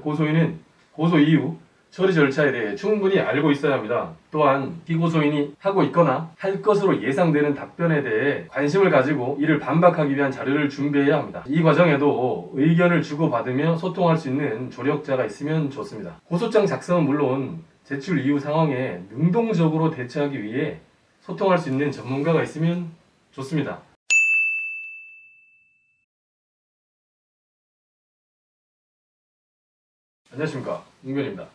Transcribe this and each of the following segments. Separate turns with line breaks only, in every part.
고소인은 고소 이유, 처리 절차에 대해 충분히 알고 있어야 합니다. 또한 피고소인이 하고 있거나 할 것으로 예상되는 답변에 대해 관심을 가지고 이를 반박하기 위한 자료를 준비해야 합니다. 이 과정에도 의견을 주고받으며 소통할 수 있는 조력자가 있으면 좋습니다. 고소장 작성은 물론 제출 이후 상황에 능동적으로 대처하기 위해 소통할 수 있는 전문가가 있으면 좋습니다. 안녕하십니까, 웅변입니다.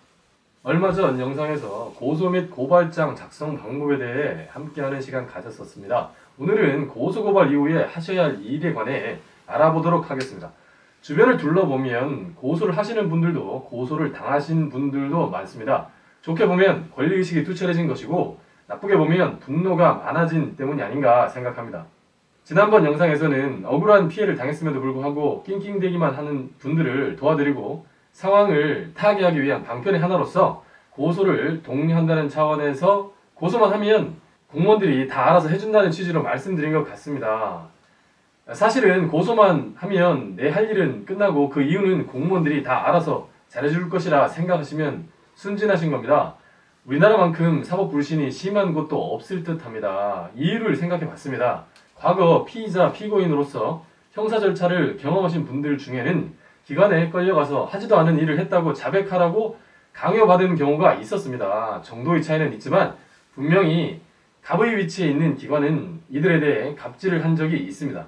얼마 전 영상에서 고소 및 고발장 작성 방법에 대해 함께하는 시간 가졌었습니다. 오늘은 고소고발 이후에 하셔야 할 일에 관해 알아보도록 하겠습니다. 주변을 둘러보면 고소를 하시는 분들도 고소를 당하신 분들도 많습니다. 좋게 보면 권리의식이 투철해진 것이고 나쁘게 보면 분노가 많아진 때문이 아닌가 생각합니다. 지난번 영상에서는 억울한 피해를 당했음에도 불구하고 낑낑대기만 하는 분들을 도와드리고 상황을 타개하기 위한 방편의 하나로서 고소를 독려한다는 차원에서 고소만 하면 공무원들이 다 알아서 해준다는 취지로 말씀드린 것 같습니다. 사실은 고소만 하면 내 할 일은 끝나고 그 이유는 공무원들이 다 알아서 잘해줄 것이라 생각하시면 순진하신 겁니다. 우리나라만큼 사법 불신이 심한 곳도 없을 듯 합니다. 이유를 생각해 봤습니다. 과거 피의자, 피고인으로서 형사 절차를 경험하신 분들 중에는 기관에 끌려가서 하지도 않은 일을 했다고 자백하라고 강요받은 경우가 있었습니다. 정도의 차이는 있지만 분명히 갑의 위치에 있는 기관은 이들에 대해 갑질을 한 적이 있습니다.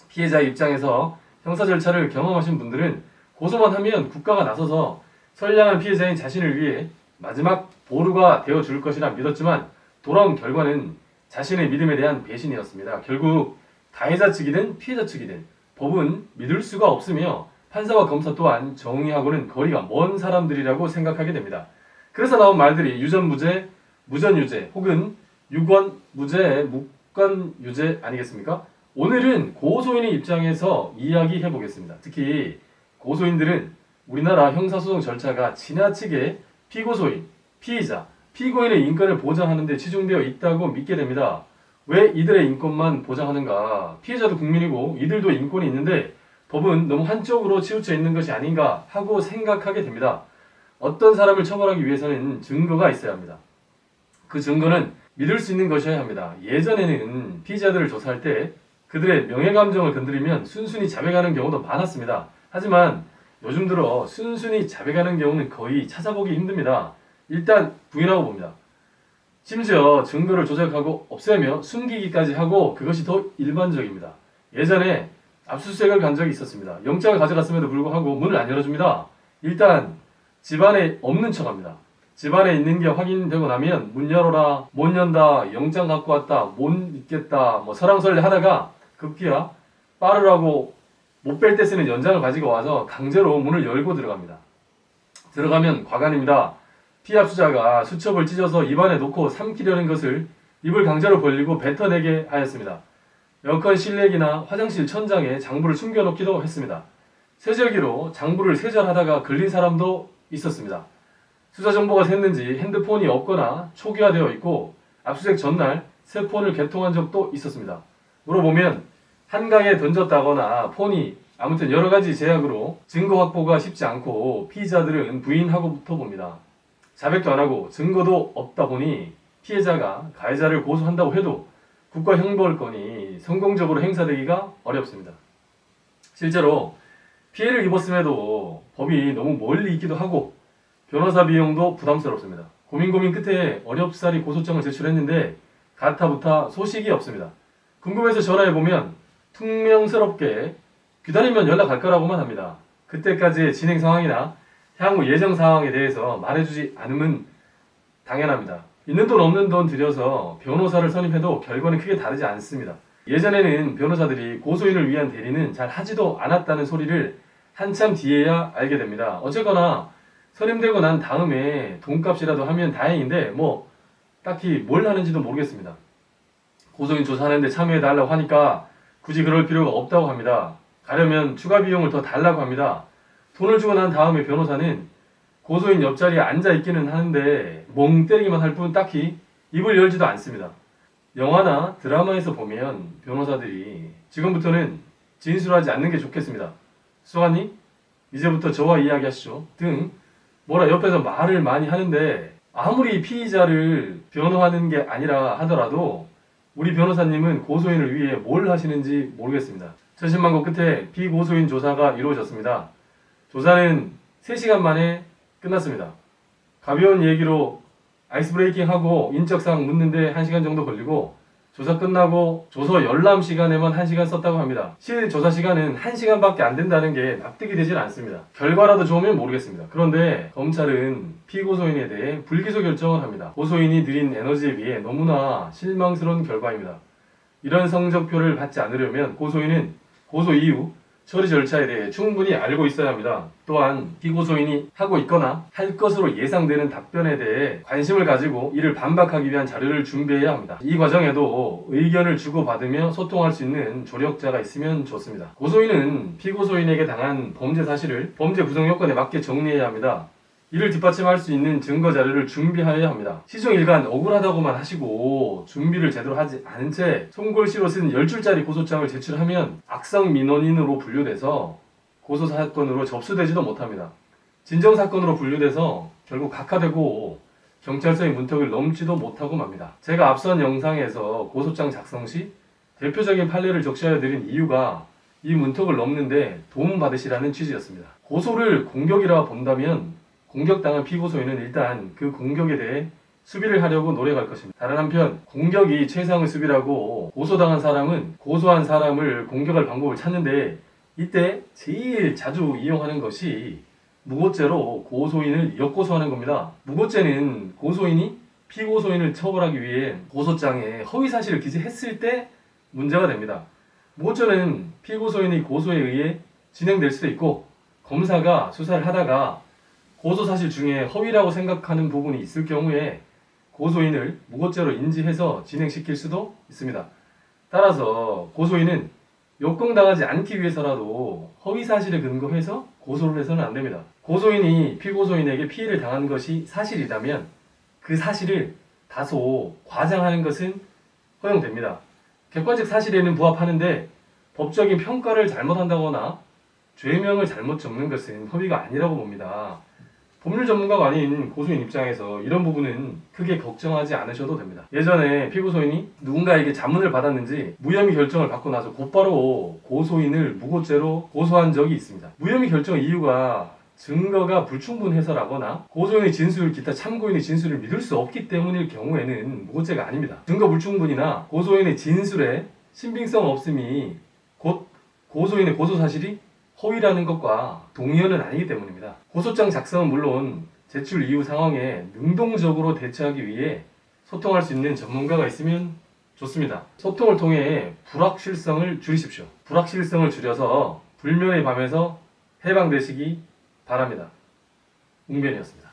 피해자 입장에서 형사 절차를 경험하신 분들은 고소만 하면 국가가 나서서 선량한 피해자인 자신을 위해 마지막 보루가 되어줄 것이라 믿었지만 돌아온 결과는 자신의 믿음에 대한 배신이었습니다. 결국 가해자 측이든 피해자 측이든 법은 믿을 수가 없으며 판사와 검사 또한 정의하고는 거리가 먼 사람들이라고 생각하게 됩니다. 그래서 나온 말들이 유전무죄, 무전유죄 혹은 유권무죄, 무권유죄 아니겠습니까? 오늘은 고소인의 입장에서 이야기해 보겠습니다. 특히 고소인들은 우리나라 형사소송 절차가 지나치게 피고소인, 피의자, 피고인의 인권을 보장하는 데 치중되어 있다고 믿게 됩니다. 왜 이들의 인권만 보장하는가? 피해자도 국민이고 이들도 인권이 있는데 법은 너무 한쪽으로 치우쳐 있는 것이 아닌가 하고 생각하게 됩니다. 어떤 사람을 처벌하기 위해서는 증거가 있어야 합니다. 그 증거는 믿을 수 있는 것이어야 합니다. 예전에는 피의자들을 조사할 때 그들의 명예감정을 건드리면 순순히 자백하는 경우도 많았습니다. 하지만 요즘 들어 순순히 자백하는 경우는 거의 찾아보기 힘듭니다. 일단 부인하고 봅니다. 심지어 증거를 조작하고 없애며 숨기기까지 하고 그것이 더 일반적입니다. 예전에 압수수색을 간 적이 있었습니다. 영장을 가져갔음에도 불구하고 문을 안 열어줍니다. 일단 집안에 없는 척합니다. 집안에 있는 게 확인되고 나면 문 열어라, 못 연다, 영장 갖고 왔다, 못 있겠다, 설랑설레 하다가 급기야 빠르라고 못 뺄 때 쓰는 연장을 가지고 와서 강제로 문을 열고 들어갑니다. 들어가면 과간입니다. 피압수자가 수첩을 찢어서 입안에 놓고 삼키려는 것을 입을 강제로 벌리고 뱉어내게 하였습니다. 에어컨 실내기나 화장실 천장에 장부를 숨겨놓기도 했습니다. 세절기로 장부를 세절하다가 걸린 사람도 있었습니다. 수사 정보가 샜는지 핸드폰이 없거나 초기화되어 있고 압수수색 전날 새 폰을 개통한 적도 있었습니다. 물어보면 한강에 던졌다거나 폰이 아무튼 여러가지 제약으로 증거 확보가 쉽지 않고 피의자들은 부인하고부터 봅니다. 자백도 안하고 증거도 없다 보니 피해자가 가해자를 고소한다고 해도 국가 형벌권이 성공적으로 행사되기가 어렵습니다. 실제로 피해를 입었음에도 법이 너무 멀리 있기도 하고 변호사 비용도 부담스럽습니다. 고민 끝에 어렵사리 고소장을 제출했는데 가타부타 소식이 없습니다. 궁금해서 전화해보면 퉁명스럽게 기다리면 연락할 거라고만 합니다. 그때까지의 진행 상황이나 향후 예정 상황에 대해서 말해주지 않으면 당연합니다. 있는 돈 없는 돈 들여서 변호사를 선임해도 결과는 크게 다르지 않습니다. 예전에는 변호사들이 고소인을 위한 대리는 잘 하지도 않았다는 소리를 한참 뒤에야 알게 됩니다. 어쨌거나 선임되고 난 다음에 돈값이라도 하면 다행인데 딱히 뭘 하는지도 모르겠습니다. 고소인 조사하는데 참여해달라고 하니까 굳이 그럴 필요가 없다고 합니다. 가려면 추가 비용을 더 달라고 합니다. 돈을 주고 난 다음에 변호사는 고소인 옆자리에 앉아있기는 하는데 멍 때리기만 할 뿐 딱히 입을 열지도 않습니다. 영화나 드라마에서 보면 변호사들이 지금부터는 진술하지 않는 게 좋겠습니다. 수사관님, 이제부터 저와 이야기하시죠 등 뭐라 옆에서 말을 많이 하는데, 아무리 피의자를 변호하는 게 아니라 하더라도 우리 변호사님은 고소인을 위해 뭘 하시는지 모르겠습니다. 천신만고 끝에 피고소인 조사가 이루어졌습니다. 조사는 3시간 만에 끝났습니다. 가벼운 얘기로 아이스 브레이킹하고 인적사항 묻는데 1시간 정도 걸리고, 조사 끝나고 조서 열람 시간에만 1시간 썼다고 합니다. 실조사 시간은 1시간밖에 안 된다는 게 납득이 되질 않습니다. 결과라도 좋으면 모르겠습니다. 그런데 검찰은 피고소인에 대해 불기소 결정을 합니다. 고소인이 들인 에너지에 비해 너무나 실망스러운 결과입니다. 이런 성적표를 받지 않으려면 고소인은 고소 이후 처리 절차에 대해 충분히 알고 있어야 합니다. 또한 피고소인이 하고 있거나 할 것으로 예상되는 답변에 대해 관심을 가지고 이를 반박하기 위한 자료를 준비해야 합니다. 이 과정에도 의견을 주고받으며 소통할 수 있는 조력자가 있으면 좋습니다. 고소인은 피고소인에게 당한 범죄 사실을 범죄 구성 요건에 맞게 정리해야 합니다. 이를 뒷받침할 수 있는 증거 자료를 준비하여야 합니다. 시종일관 억울하다고만 하시고 준비를 제대로 하지 않은 채 손글씨로 쓴 10줄짜리 고소장을 제출하면 악성 민원인으로 분류돼서 고소사건으로 접수되지도 못합니다. 진정사건으로 분류돼서 결국 각하되고 경찰서의 문턱을 넘지도 못하고 맙니다. 제가 앞선 영상에서 고소장 작성 시 대표적인 판례를 적시하여 드린 이유가 이 문턱을 넘는데 도움받으시라는 취지였습니다. 고소를 공격이라 본다면 공격당한 피고소인은 일단 그 공격에 대해 수비를 하려고 노력할 것입니다. 다른 한편 공격이 최상의 수비라고 고소당한 사람은 고소한 사람을 공격할 방법을 찾는데, 이때 제일 자주 이용하는 것이 무고죄로 고소인을 역고소하는 겁니다. 무고죄는 고소인이 피고소인을 처벌하기 위해 고소장에 허위사실을 기재했을 때 문제가 됩니다. 무고죄는 피고소인의 고소에 의해 진행될 수도 있고, 검사가 수사를 하다가 고소사실 중에 허위라고 생각하는 부분이 있을 경우에 고소인을 무고죄로 인지해서 진행시킬 수도 있습니다. 따라서 고소인은 역공당하지 않기 위해서라도 허위사실에 근거해서 고소를 해서는 안 됩니다. 고소인이 피고소인에게 피해를 당한 것이 사실이라면 그 사실을 다소 과장하는 것은 허용됩니다. 객관적 사실에는 부합하는데 법적인 평가를 잘못한다거나 죄명을 잘못 적는 것은 허위가 아니라고 봅니다. 법률 전문가가 아닌 고소인 입장에서 이런 부분은 크게 걱정하지 않으셔도 됩니다. 예전에 피고소인이 누군가에게 자문을 받았는지 무혐의 결정을 받고 나서 곧바로 고소인을 무고죄로 고소한 적이 있습니다. 무혐의 결정 이유가 증거가 불충분해서라거나 고소인의 진술, 기타 참고인의 진술을 믿을 수 없기 때문일 경우에는 무고죄가 아닙니다. 증거 불충분이나 고소인의 진술에 신빙성 없음이 곧 고소인의 고소사실이 허위라는 것과 동의어는 아니기 때문입니다. 고소장 작성은 물론 제출 이후 상황에 능동적으로 대처하기 위해 소통할 수 있는 전문가가 있으면 좋습니다. 소통을 통해 불확실성을 줄이십시오. 불확실성을 줄여서 불면의 밤에서 해방되시기 바랍니다. 웅변이었습니다.